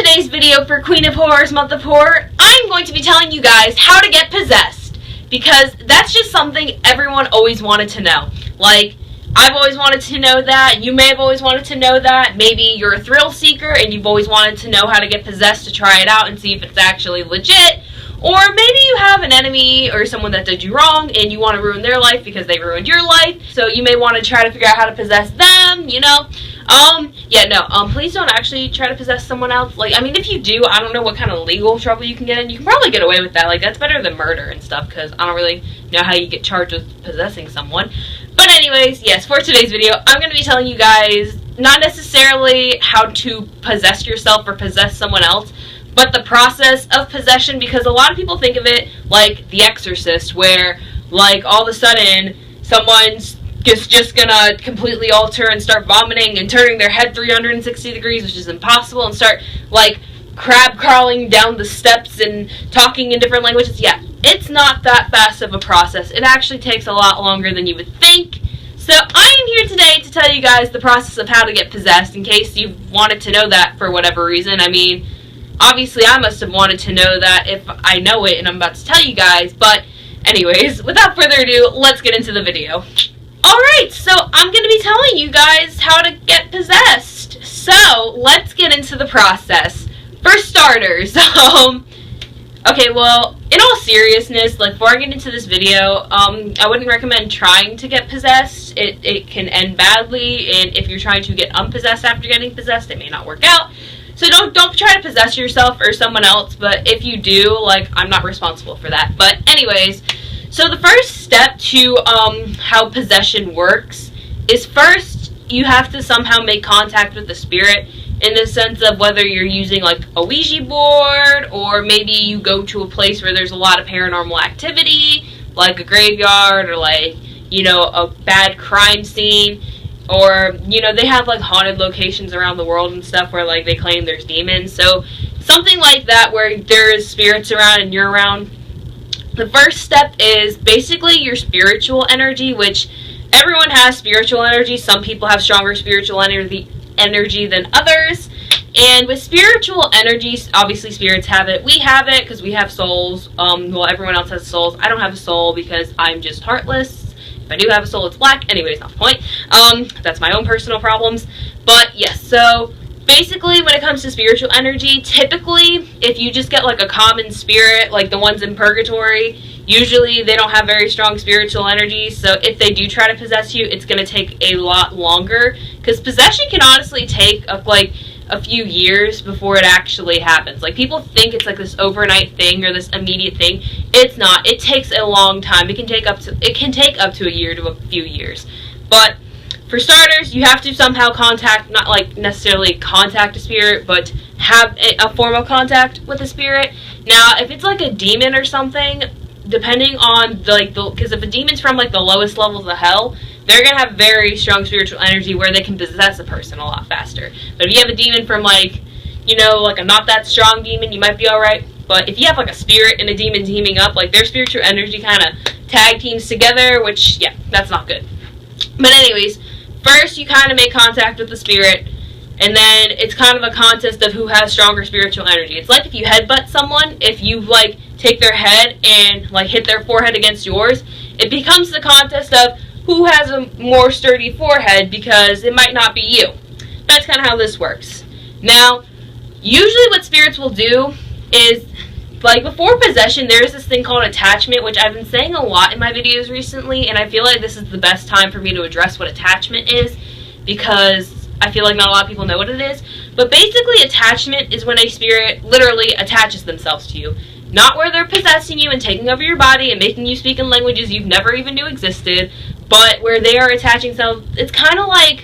today's video for Queen of Horrors Month of Horror, I'm going to be telling you guys how to get possessed, because that's just something everyone always wanted to know. Like, I've always wanted to know that, you may have always wanted to know that, maybe you're a thrill seeker and you've always wanted to know how to get possessed to try it out and see if it's actually legit, or maybe you have an enemy or someone that did you wrong and you want to ruin their life because they ruined your life, so you may want to try to figure out how to possess them, you know. Please don't actually try to possess someone else. Like, I mean, if you do, I don't know what kind of legal trouble you can get in. You can probably get away with that. Like, that's better than murder and stuff, because I don't really know how you get charged with possessing someone. But anyways, yes, for today's video, I'm going to be telling you guys not necessarily how to possess yourself or possess someone else, but the process of possession, because a lot of people think of it like The Exorcist, where, like, all of a sudden, someone's just gonna completely alter and start vomiting and turning their head 360 degrees, which is impossible, and start, like, crab crawling down the steps and talking in different languages. Yeah, it's not that fast of a process. It actually takes a lot longer than you would think. So I am here today to tell you guys the process of how to get possessed, in case you wanted to know that for whatever reason. I mean, obviously I must have wanted to know that if I know it and I'm about to tell you guys, but anyways, without further ado, let's get into the video. Alright, so I'm going to be telling you guys how to get possessed. So, let's get into the process. For starters, okay, well, in all seriousness, like, before I get into this video, I wouldn't recommend trying to get possessed. It can end badly, and if you're trying to get unpossessed after getting possessed, it may not work out. So don't try to possess yourself or someone else, but if you do, like, I'm not responsible for that. But anyways, so the first step to how possession works is, first you have to somehow make contact with the spirit, in the sense of whether you're using, like, a Ouija board, or maybe you go to a place where there's a lot of paranormal activity, like a graveyard, or, like, you know, a bad crime scene, or, you know, they have, like, haunted locations around the world and stuff where, like, they claim there's demons. So something like that where there's spirits around and you're around. The first step is basically your spiritual energy, which everyone has spiritual energy. Some people have stronger spiritual energy than others. And with spiritual energy, obviously spirits have it. We have it because we have souls. Well, everyone else has souls. I don't have a soul because I'm just heartless. If I do have a soul, it's black. Anyways, not the point. That's my own personal problems. But yes, so basically, when it comes to spiritual energy, typically, if you just get, like, a common spirit, like the ones in purgatory, usually they don't have very strong spiritual energy, so if they do try to possess you, it's going to take a lot longer, because possession can honestly take, like, a few years before it actually happens. Like, people think it's, like, this overnight thing or this immediate thing. It's not. It takes a long time. It can take up to a year to a few years. But for starters, you have to somehow contact, not like necessarily contact a spirit, but have a form of contact with a spirit. Now, if it's like a demon or something, depending on because if a demon's from, like, the lowest levels of hell, they're gonna have very strong spiritual energy where they can possess a person a lot faster. But if you have a demon from, like, you know, like a not that strong demon, you might be alright. But if you have, like, a spirit and a demon teaming up, like, their spiritual energy kind of tag teams together, which, yeah, that's not good. But anyways, first you kind of make contact with the spirit, and then it's kind of a contest of who has stronger spiritual energy. It's like if you headbutt someone, if you, like, take their head and, like, hit their forehead against yours, it becomes the contest of who has a more sturdy forehead, because it might not be you. That's kind of how this works. Now, usually what spirits will do is, like, before possession, there's this thing called attachment, which I've been saying a lot in my videos recently, and I feel like this is the best time for me to address what attachment is, because I feel like not a lot of people know what it is. But basically, attachment is when a spirit literally attaches themselves to you. Not where they're possessing you and taking over your body and making you speak in languages you've never even knew existed, but where they are attaching themselves. It's kind of like,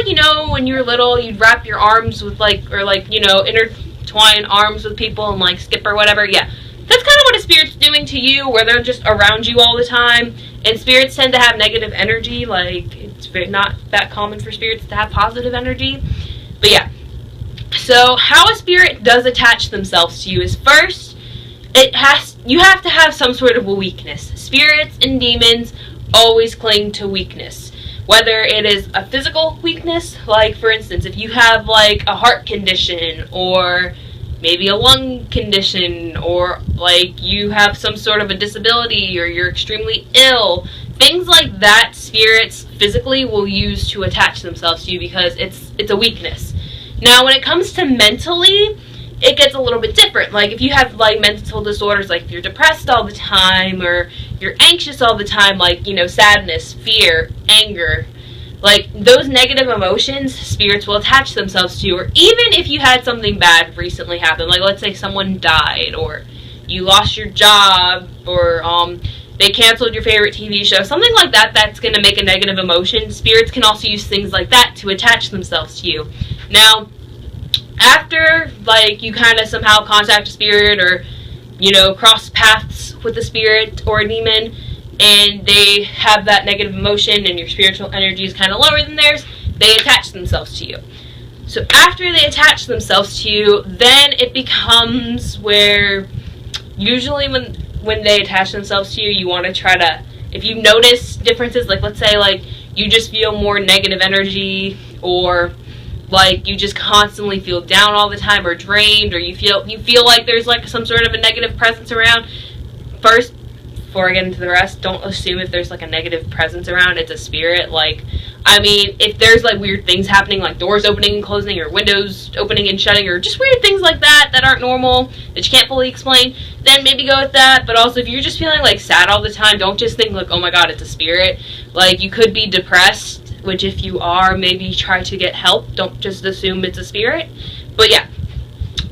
you know, when you were little, you'd wrap your arms with, like, or, like, you know, intertwine arms with people and, like, skip or whatever. Yeah, that's kind of what a spirit's doing to you, where they're just around you all the time. And spirits tend to have negative energy. Like, it's not that common for spirits to have positive energy. But yeah, so how a spirit does attach themselves to you is, first, you have to have some sort of a weakness. Spirits and demons always cling to weakness. whether it is a physical weakness, like for instance, if you have like a heart condition or maybe a lung condition, or like you have some sort of a disability or you're extremely ill, things like that, spirits physically will use to attach themselves to you because it's a weakness. Now when it comes to mentally, it gets a little bit different. Like if you have like mental disorders, like if you're depressed all the time or you're anxious all the time, like, you know, sadness, fear, anger, like those negative emotions, spirits will attach themselves to. Or even if you had something bad recently happen, like let's say someone died or you lost your job, or they canceled your favorite TV show, something like that, that's going to make a negative emotion. Spirits can also use things like that to attach themselves to you. Now, after like you kind of somehow contact a spirit, or you know, cross paths with a spirit or a demon, and they have that negative emotion and your spiritual energy is kind of lower than theirs, they attach themselves to you. So after they attach themselves to you, then it becomes where usually when they attach themselves to you, you want to try to, if you notice differences, like let's say like you just feel more negative energy, or like you just constantly feel down all the time or drained, or you feel like there's like some sort of a negative presence around. First, before I get into the rest, don't assume if there's like a negative presence around, it's a spirit. Like, I mean, if there's like weird things happening, like doors opening and closing, or windows opening and shutting, or just weird things like that that aren't normal, that you can't fully explain, then maybe go with that. But also, if you're just feeling like sad all the time, don't just think like, oh my god, it's a spirit. Like, you could be depressed, which if you are, maybe try to get help. Don't just assume it's a spirit. But yeah.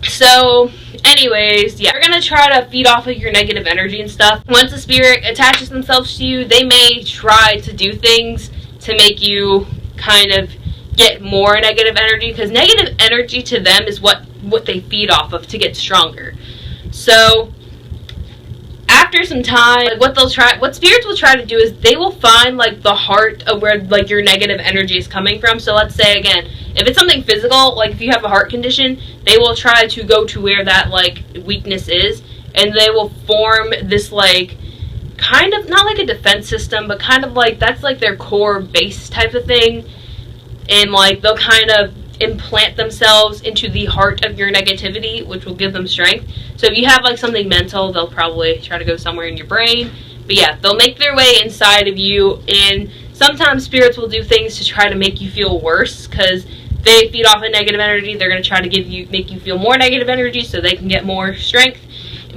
So, anyways, yeah, we're going to try to feed off of your negative energy and stuff. Once a spirit attaches themselves to you, they may try to do things to make you kind of get more negative energy, because negative energy to them is what they feed off of to get stronger. So after some time, like what spirits will try to do is they will find like the heart of where like your negative energy is coming from. So let's say again, if it's something physical, like if you have a heart condition, they will try to go to where that like weakness is, and they will form this like kind of, not like a defense system, but kind of like that's like their core base type of thing. And like they'll kind of implant themselves into the heart of your negativity, which will give them strength. So if you have like something mental, they'll probably try to go somewhere in your brain. But yeah, they'll make their way inside of you, and sometimes spirits will do things to try to make you feel worse, because they feed off of negative energy. They're going to try to make you feel more negative energy so they can get more strength.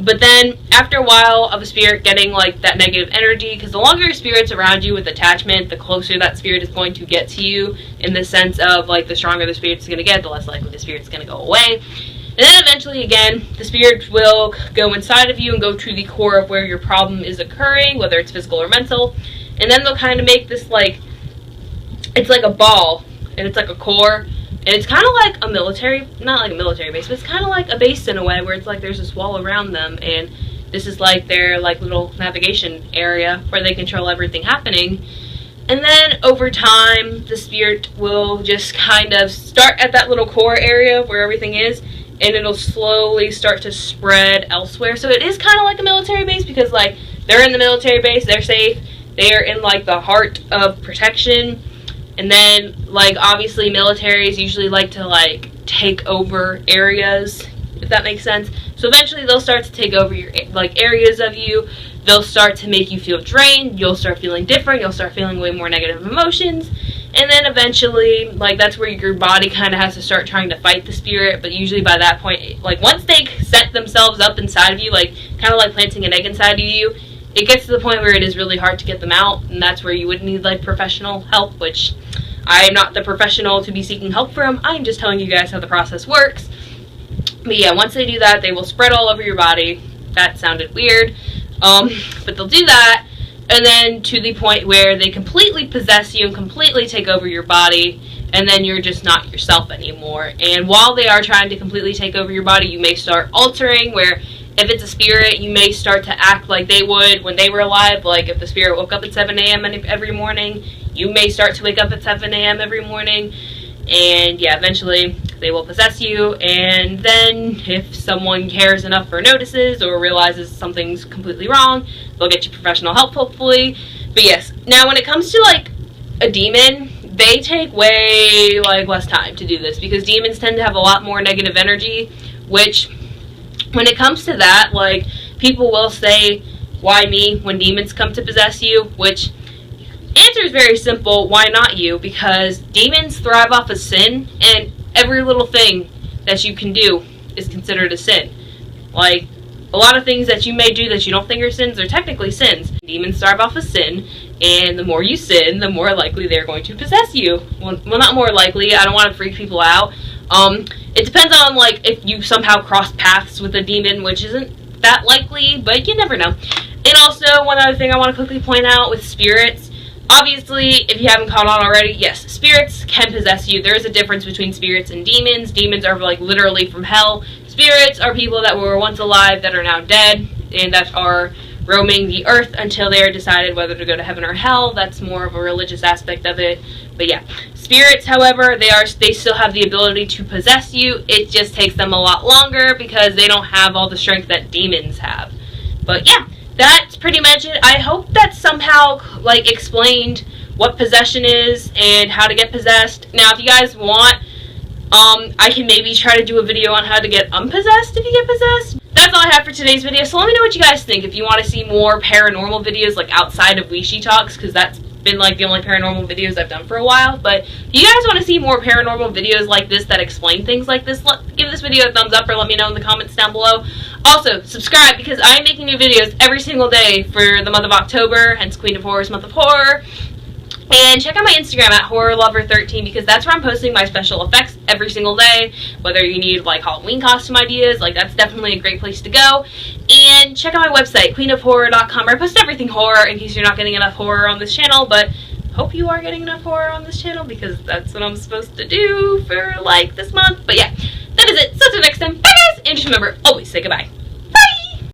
But then after a while of a spirit getting like that negative energy, because the longer a spirit's around you with attachment, the closer that spirit is going to get to you, in the sense of like the stronger the spirit's going to get, the less likely the spirit's going to go away. And then eventually again, the spirit will go inside of you and go to the core of where your problem is occurring, whether it's physical or mental. And then they'll kind of make this like, it's like a ball, and it's like a core. And it's kind of like a military, not like a military base, but it's kind of like a base in a way, where it's like there's this wall around them, and this is like their like little navigation area where they control everything happening. And then over time, the spirit will just kind of start at that little core area where everything is, and it'll slowly start to spread elsewhere. So it is kind of like a military base, because like they're in the military base, they're safe, they are in like the heart of protection. And then, like, obviously militaries usually like to, like, take over areas, if that makes sense. So eventually they'll start to take over your, like, areas of you. They'll start to make you feel drained. You'll start feeling different. You'll start feeling way more negative emotions. And then eventually, like, that's where your body kind of has to start trying to fight the spirit. But usually by that point, like, once they set themselves up inside of you, like, kind of like planting an egg inside of you, it gets to the point where it is really hard to get them out, and that's where you would need like professional help, which I am not the professional to be seeking help from. I'm just telling you guys how the process works. But yeah, once they do that, they will spread all over your body. That sounded weird, but they'll do that, and then to the point where they completely possess you and completely take over your body, and then you're just not yourself anymore. And while they are trying to completely take over your body, you may start altering, where if it's a spirit, you may start to act like they would when they were alive. Like if the spirit woke up at 7 a.m. every morning, you may start to wake up at 7 a.m. every morning. And yeah, eventually they will possess you. And then if someone cares enough or notices or realizes something's completely wrong, they'll get you professional help, hopefully. But yes, now when it comes to like a demon, they take way less time to do this, because demons tend to have a lot more negative energy, which when it comes to that, people will say, why me when demons come to possess you? Which answer is very simple, why not you? Because demons thrive off of sin, and every little thing that you can do is considered a sin. A lot of things that you may do that you don't think are sins are technically sins. Demons thrive off of sin, and the more you sin, the more likely they're going to possess you. Well, not more likely, I don't want to freak people out. It depends on, if you somehow cross paths with a demon, which isn't that likely, but you never know. And also, one other thing I want to quickly point out with spirits, obviously, if you haven't caught on already, yes, spirits can possess you. There is a difference between spirits and demons. Demons are, literally from hell. Spirits are people that were once alive that are now dead, and that are roaming the earth until they are decided whether to go to heaven or hell. That's more of a religious aspect of it. But yeah, spirits, however, they still have the ability to possess you. It just takes them a lot longer because they don't have all the strength that demons have. But yeah, that's pretty much it. I hope that somehow explained what possession is and how to get possessed. Now, if you guys want, I can maybe try to do a video on how to get unpossessed if you get possessed. That's all I have for today's video, so let me know what you guys think. If you want to see more paranormal videos, outside of Weeshi Talks, because that's been, the only paranormal videos I've done for a while. But if you guys want to see more paranormal videos like this that explain things like this, give this video a thumbs up or let me know in the comments down below. Also, subscribe, because I am making new videos every single day for the month of October, hence Queen of Horror's Month of Horror. And check out my Instagram at HorrorLover13, because that's where I'm posting my special effects every single day. Whether you need Halloween costume ideas, that's definitely a great place to go. And check out my website, queenofhorror.com, where I post everything horror, in case you're not getting enough horror on this channel. But hope you are getting enough horror on this channel, because that's what I'm supposed to do for this month. But yeah, that is it. So until next time, bye guys, and just remember, always say goodbye.